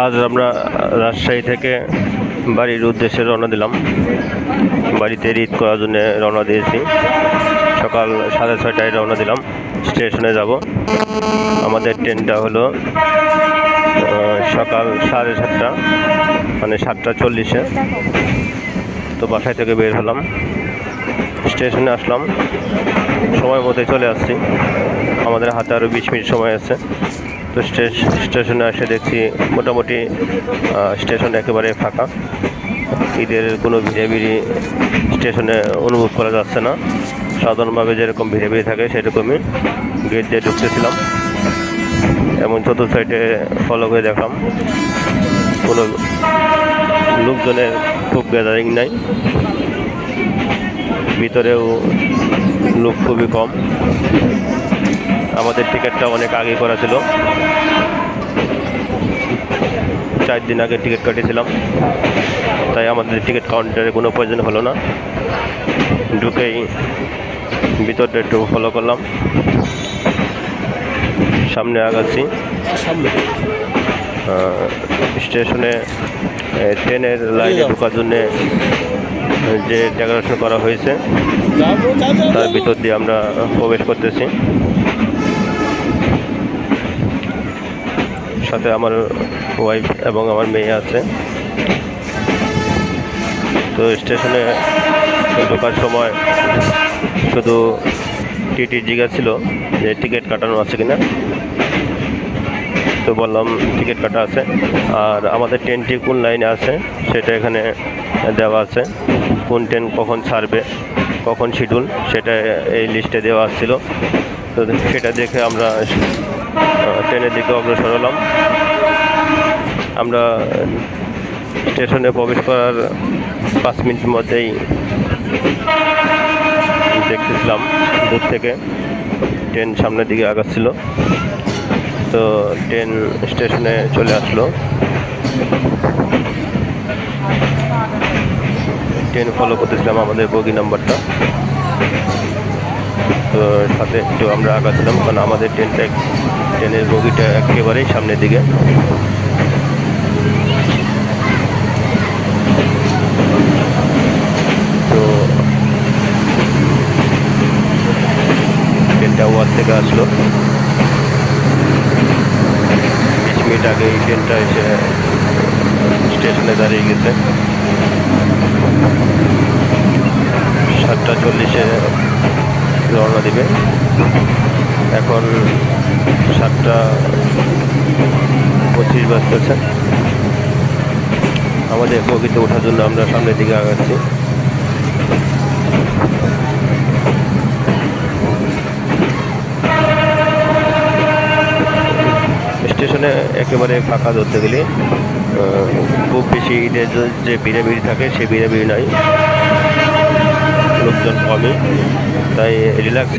আজ আমরা রাজশাহী থেকে বাড়ির উদ্দেশ্যে রওনা দিলাম। বাড়িতে ঈদ করার জন্য রওনা দিয়েছি। সকাল 6:30টায় রওনা দিলাম, স্টেশনে যাব। আমাদের ট্রেনটা হলো সকাল 7:30, মানে 7:40-এ। তো বাসায় থেকে বের হলাম, স্টেশনে আসলাম, সময় মতো চলে আসছি। আমাদের হাতে আরও 20 মিনিট সময় আছে। তো স্টেশনে এসে দেখছি মোটামুটি স্টেশন একেবারে ফাঁকা। ঈদের কোনো ভিড়ি স্টেশনে অনুভব করা যাচ্ছে না। সাধারণভাবে যেরকম ভিড়ি থাকে সেরকমই গেট দিয়ে ঢুকতেছিলাম, এমন চতুর্থ সাইডে ফলো করে দেখলাম কোনো লোকজনের খুব গ্যাদারিং নাই, ভিতরেও লোক খুবই কম। আমাদের টিকিটটা অনেক আগে করা ছিল, 4 দিন আগে টিকিট কাটিয়েছিলাম, তাই আমাদের টিকিট কাউন্টারে কোনো প্রয়োজন হলো না। ঢুকেই ভিতরটা একটু ফলো করলাম, সামনে আগাচ্ছি। স্টেশনে ট্রেনের লাইনে ঢোকার জন্যে যে ডেকোরেশন করা হয়েছে তার ভিতর দিয়ে আমরা প্রবেশ করতেছি। সাথে আমার ওয়াইফ এবং আমার মেয়ে আছে। তো স্টেশনে ঢোকার সময় শুধু টিটি জিজ্ঞাসা ছিল যে টিকিট কাটানো আছে কিনা। তো বললাম টিকিট কাটা আছে, আর আমাদের ট্রেনটি কোন লাইনে আছে সেটা এখানে দেওয়া আছে। কোন ট্রেন কখন ছাড়বে, কখন শিডিউল, সেটা এই লিস্টে দেওয়া ছিল। তো সেটা দেখে আমরা ট্রেনের দিকে অগ্রসর হলাম। আমরা স্টেশনে প্রবেশ করার 5 মিনিটের মধ্যেই দেখতেছিলাম দূর থেকে ট্রেন সামনের দিকে আগাচ্ছিল। তো ট্রেন স্টেশনে চলে আসলো। ট্রেন ফলো করতেছিলাম আমাদের বগি নাম্বারটা। তো সাথে একটু আমরা আগাচ্ছিলাম, কারণ আমাদের ট্রেনের বগিটা একেবারেই সামনের দিকে। তো ট্রেনটা ওয়ার থেকে আসলো। 20 মিনিট আগে এই ট্রেনটা এসে স্টেশনে দাঁড়িয়ে গেছে। 7:40-এ রওনা দিবে। এখন 7:25 বাজতেছে। আমাদের বগিতে ওঠার জন্য আমরা সামনের দিকে আগাচ্ছি। স্টেশনে একেবারে ফাঁকা ধরতে গেলে খুব বেশি ঈদের যে ভিড়ি থাকে সে ভিড়ি নাই, লোকজন কমই, তাই রিল্যাক্স